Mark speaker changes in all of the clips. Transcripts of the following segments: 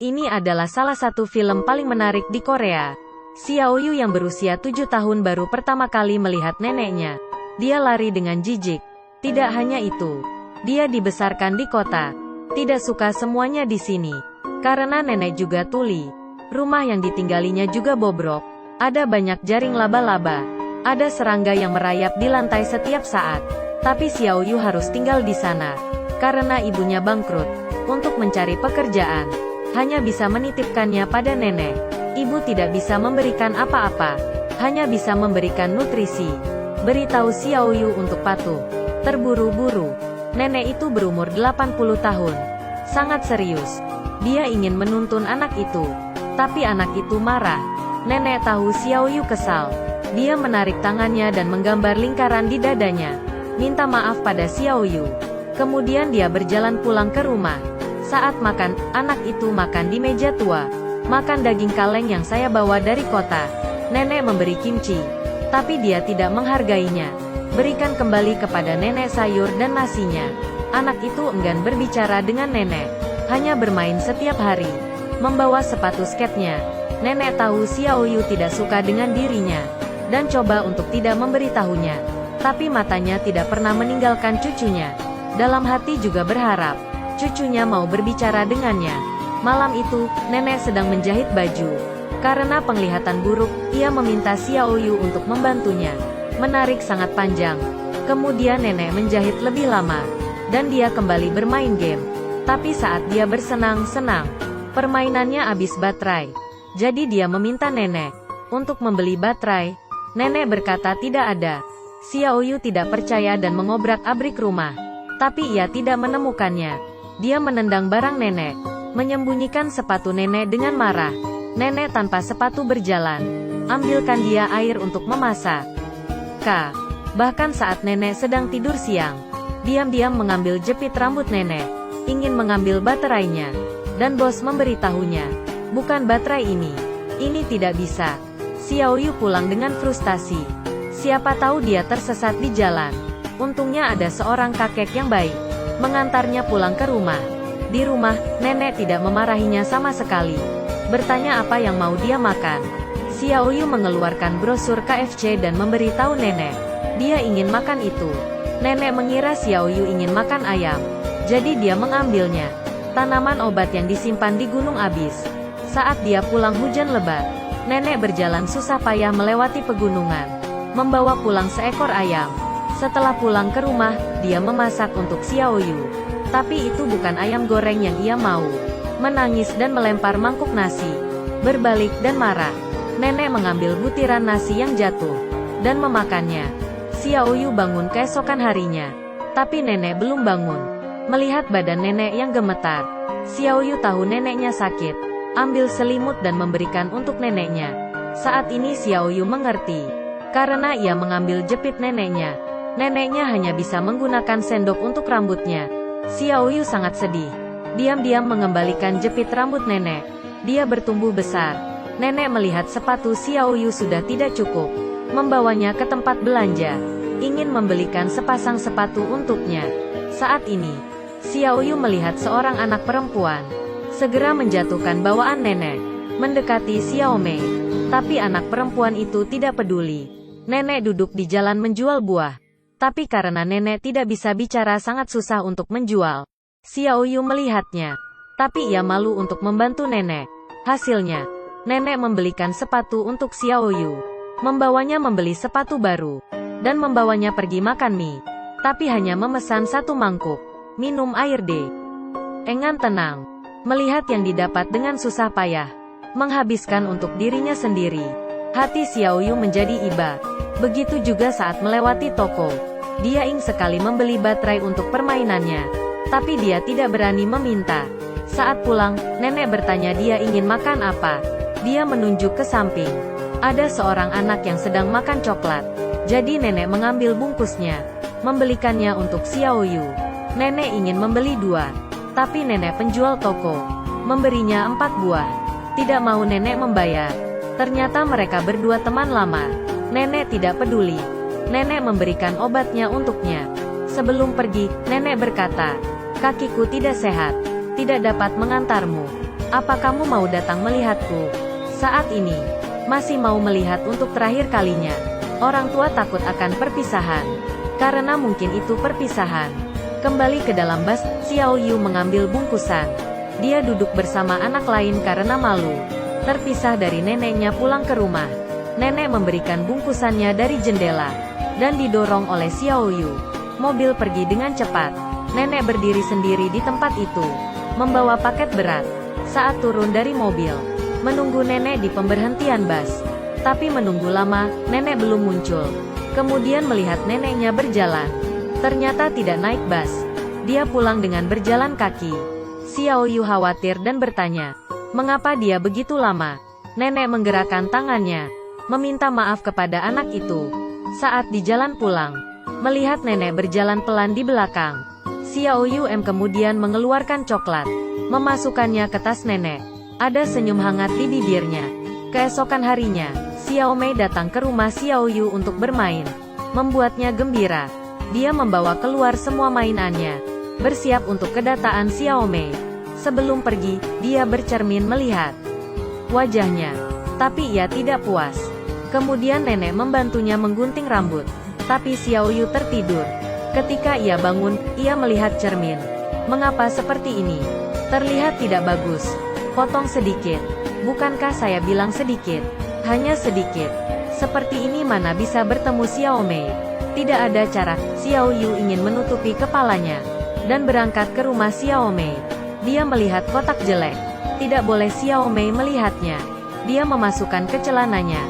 Speaker 1: Ini adalah salah satu film paling menarik di Korea. Xiaoyu yang berusia 7 tahun baru pertama kali melihat neneknya. Dia lari dengan jijik. Tidak hanya itu, dia dibesarkan di kota. Tidak suka semuanya di sini. Karena nenek juga tuli. Rumah yang ditinggalinya juga bobrok. Ada banyak jaring laba-laba. Ada serangga yang merayap di lantai setiap saat. Tapi Xiaoyu harus tinggal di sana. Karena ibunya bangkrut. Untuk mencari pekerjaan, hanya bisa menitipkannya pada nenek. Ibu tidak bisa memberikan apa-apa. Hanya bisa memberikan nutrisi. Beritahu Xiaoyu untuk patuh. Terburu-buru. Nenek itu berumur 80 tahun. Sangat serius. Dia ingin menuntun anak itu. Tapi anak itu marah. Nenek tahu Xiaoyu kesal. Dia menarik tangannya dan menggambar lingkaran di dadanya. Minta maaf pada Xiaoyu. Kemudian dia berjalan pulang ke rumah. Saat makan, anak itu makan di meja tua. Makan daging kaleng yang saya bawa dari kota. Nenek memberi kimchi. Tapi dia tidak menghargainya. Berikan kembali kepada nenek sayur dan nasinya. Anak itu enggan berbicara dengan nenek. Hanya bermain setiap hari. Membawa sepatu skatenya. Nenek tahu Xiaoyu tidak suka dengan dirinya. Dan coba untuk tidak memberitahunya. Tapi matanya tidak pernah meninggalkan cucunya. Dalam hati juga berharap cucunya mau berbicara dengannya. Malam itu, nenek sedang menjahit baju. Karena penglihatan buruk, ia meminta Xiaoyu untuk membantunya. Menarik sangat panjang. Kemudian nenek menjahit lebih lama. Dan dia kembali bermain game. Tapi saat dia bersenang-senang, permainannya habis baterai. Jadi dia meminta nenek untuk membeli baterai. Nenek berkata tidak ada. Xiaoyu tidak percaya dan mengobrak-abrik rumah. Tapi ia tidak menemukannya. Dia menendang barang nenek. Menyembunyikan sepatu nenek dengan marah. Nenek tanpa sepatu berjalan. Ambilkan dia air untuk memasak. Bahkan saat nenek sedang tidur siang, diam-diam mengambil jepit rambut nenek. Ingin mengambil baterainya. Dan bos memberitahunya, bukan baterai ini. Ini tidak bisa. Xiaoyu pulang dengan frustasi. Siapa tahu dia tersesat di jalan. Untungnya ada seorang kakek yang baik. Mengantarnya pulang ke rumah. Di rumah, nenek tidak memarahinya sama sekali. Bertanya apa yang mau dia makan. Xiaoyu mengeluarkan brosur KFC dan memberitahu nenek. Dia ingin makan itu. Nenek mengira Xiaoyu ingin makan ayam. Jadi dia mengambilnya. Tanaman obat yang disimpan di gunung habis. Saat dia pulang hujan lebat. Nenek berjalan susah payah melewati pegunungan. Membawa pulang seekor ayam. Setelah pulang ke rumah, dia memasak untuk Xiaoyu. Tapi itu bukan ayam goreng yang ia mau. Menangis dan melempar mangkuk nasi. Berbalik dan marah. Nenek mengambil butiran nasi yang jatuh. Dan memakannya. Xiaoyu bangun keesokan harinya. Tapi nenek belum bangun. Melihat badan nenek yang gemetar. Xiaoyu tahu neneknya sakit. Ambil selimut dan memberikan untuk neneknya. Saat ini Xiaoyu mengerti. Karena ia mengambil jepit neneknya. Neneknya hanya bisa menggunakan sendok untuk rambutnya. Xiaoyu sangat sedih. Diam-diam mengembalikan jepit rambut nenek. Dia bertumbuh besar. Nenek melihat sepatu Xiaoyu sudah tidak cukup. Membawanya ke tempat belanja. Ingin membelikan sepasang sepatu untuknya. Saat ini, Xiaoyu melihat seorang anak perempuan. Segera menjatuhkan bawaan nenek. Mendekati Xiaomei. Tapi anak perempuan itu tidak peduli. Nenek duduk di jalan menjual buah. Tapi karena nenek tidak bisa bicara sangat susah untuk menjual. Xiaoyu melihatnya. Tapi ia malu untuk membantu nenek. Hasilnya, nenek membelikan sepatu untuk Xiaoyu. Membawanya membeli sepatu baru. Dan membawanya pergi makan mie. Tapi hanya memesan satu mangkuk. Minum air deh. Engan tenang. Melihat yang didapat dengan susah payah. Menghabiskan untuk dirinya sendiri. Hati Xiaoyu menjadi iba. Begitu juga saat melewati toko. Dia ingin sekali membeli baterai untuk permainannya. Tapi dia tidak berani meminta. Saat pulang, nenek bertanya dia ingin makan apa. Dia menunjuk ke samping. Ada seorang anak yang sedang makan coklat. Jadi nenek mengambil bungkusnya. Membelikannya untuk Xiaoyu. Nenek ingin membeli 2. Tapi nenek penjual toko memberinya 4 buah. Tidak mau nenek membayar. Ternyata mereka berdua teman lama. Nenek tidak peduli. Nenek memberikan obatnya untuknya. Sebelum pergi, nenek berkata, "Kakiku tidak sehat, tidak dapat mengantarmu. Apa kamu mau datang melihatku? Saat ini, masih mau melihat untuk terakhir kalinya. Orang tua takut akan perpisahan. Karena mungkin itu perpisahan. Kembali ke dalam bus, Xiao Yu mengambil bungkusan. Dia duduk bersama anak lain karena malu. Terpisah dari neneknya pulang ke rumah. Nenek memberikan bungkusannya dari jendela. Dan didorong oleh Xiao Yu. Mobil pergi dengan cepat. Nenek berdiri sendiri di tempat itu. Membawa paket berat. Saat turun dari mobil, menunggu nenek di pemberhentian bus. Tapi menunggu lama, nenek belum muncul. Kemudian melihat neneknya berjalan. Ternyata tidak naik bus. Dia pulang dengan berjalan kaki. Xiao Yu khawatir dan bertanya, mengapa dia begitu lama? Nenek menggerakkan tangannya, meminta maaf kepada anak itu. Saat di jalan pulang, melihat nenek berjalan pelan di belakang, Xiao Yu kemudian mengeluarkan coklat, memasukkannya ke tas nenek. Ada senyum hangat di bibirnya. Keesokan harinya, Xiao Mei datang ke rumah Xiao Yu untuk bermain. Membuatnya gembira. Dia membawa keluar semua mainannya, bersiap untuk kedatangan Xiao Mei. Sebelum pergi, dia bercermin melihat wajahnya. Tapi ia tidak puas. Kemudian nenek membantunya menggunting rambut. Tapi Xiao Yu tertidur. Ketika ia bangun, ia melihat cermin. Mengapa seperti ini? Terlihat tidak bagus. Potong sedikit. Bukankah saya bilang sedikit? Hanya sedikit. Seperti ini mana bisa bertemu Xiao Mei? Tidak ada cara. Xiao Yu ingin menutupi kepalanya dan berangkat ke rumah Xiao Mei. Dia melihat kotak jelek. Tidak boleh Xiao Mei melihatnya. Dia memasukkan ke celananya.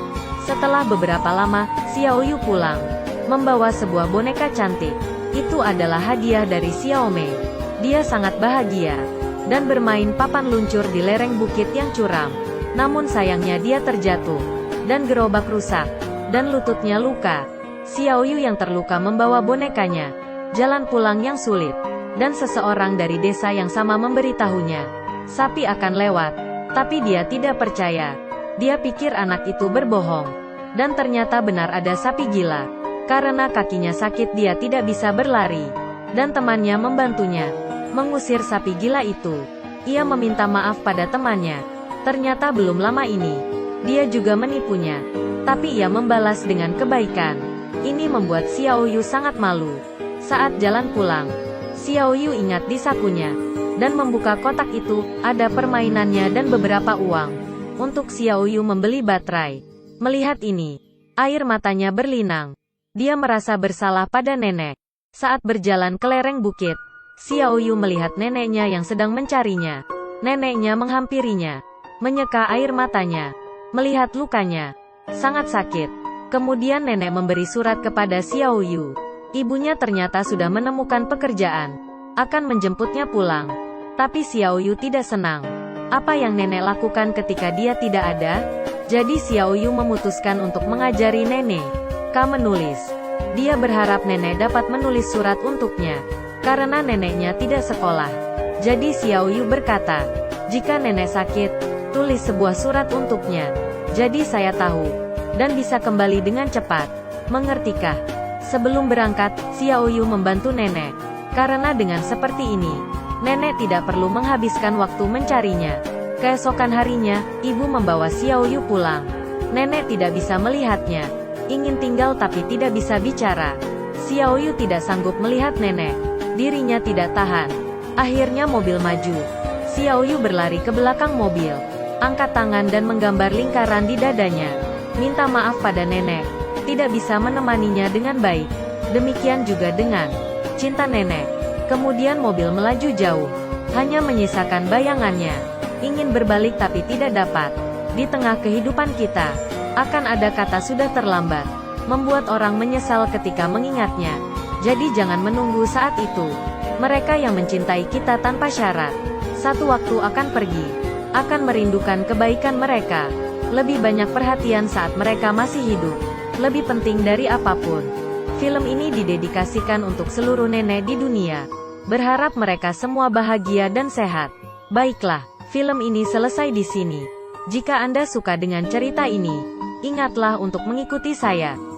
Speaker 1: Setelah beberapa lama, Xiao Yu pulang, membawa sebuah boneka cantik. Itu adalah hadiah dari Xiao Mei. Dia sangat bahagia dan bermain papan luncur di lereng bukit yang curam. Namun sayangnya dia terjatuh dan gerobak rusak dan lututnya luka. Xiao Yu yang terluka membawa bonekanya. Jalan pulang yang sulit. Dan seseorang dari desa yang sama memberitahunya, sapi akan lewat. Tapi dia tidak percaya. Dia pikir anak itu berbohong. Dan ternyata benar ada sapi gila. Karena kakinya sakit dia tidak bisa berlari. Dan temannya membantunya mengusir sapi gila itu. Ia meminta maaf pada temannya. Ternyata belum lama ini, dia juga menipunya. Tapi ia membalas dengan kebaikan. Ini membuat Xiao Yu sangat malu. Saat jalan pulang, Xiao Yu ingat di sakunya. Dan membuka kotak itu, ada permainannya dan beberapa uang. Untuk Xiao Yu membeli baterai. Melihat ini, air matanya berlinang. Dia merasa bersalah pada nenek. Saat berjalan ke lereng bukit, Xiao Yu melihat neneknya yang sedang mencarinya. Neneknya menghampirinya, menyeka air matanya, melihat lukanya. Sangat sakit. Kemudian nenek memberi surat kepada Xiao Yu. Ibunya ternyata sudah menemukan pekerjaan, akan menjemputnya pulang. Tapi Xiao Yu tidak senang. Apa yang nenek lakukan ketika dia tidak ada? Jadi Xiao Yu memutuskan untuk mengajari nenek menulis. Dia berharap nenek dapat menulis surat untuknya. Karena neneknya tidak sekolah. Jadi Xiao Yu berkata, jika nenek sakit, tulis sebuah surat untuknya. Jadi saya tahu. Dan bisa kembali dengan cepat. Mengertikah? Sebelum berangkat, Xiao Yu membantu nenek. Karena dengan seperti ini, nenek tidak perlu menghabiskan waktu mencarinya. Keesokan harinya, ibu membawa Xiao Yu pulang. Nenek tidak bisa melihatnya. Ingin tinggal tapi tidak bisa bicara. Xiao Yu tidak sanggup melihat nenek. Dirinya tidak tahan. Akhirnya mobil maju. Xiao Yu berlari ke belakang mobil. Angkat tangan dan menggambar lingkaran di dadanya. Minta maaf pada nenek. Tidak bisa menemaninya dengan baik. Demikian juga dengan cinta nenek. Kemudian mobil melaju jauh. Hanya menyisakan bayangannya. Ingin berbalik tapi tidak dapat. Di tengah kehidupan kita, akan ada kata sudah terlambat. Membuat orang menyesal ketika mengingatnya. Jadi jangan menunggu saat itu. Mereka yang mencintai kita tanpa syarat, satu waktu akan pergi. Akan merindukan kebaikan mereka. Lebih banyak perhatian saat mereka masih hidup. Lebih penting dari apapun. Film ini didedikasikan untuk seluruh nenek di dunia. Berharap mereka semua bahagia dan sehat. Baiklah, film ini selesai di sini. Jika Anda suka dengan cerita ini, ingatlah untuk mengikuti saya.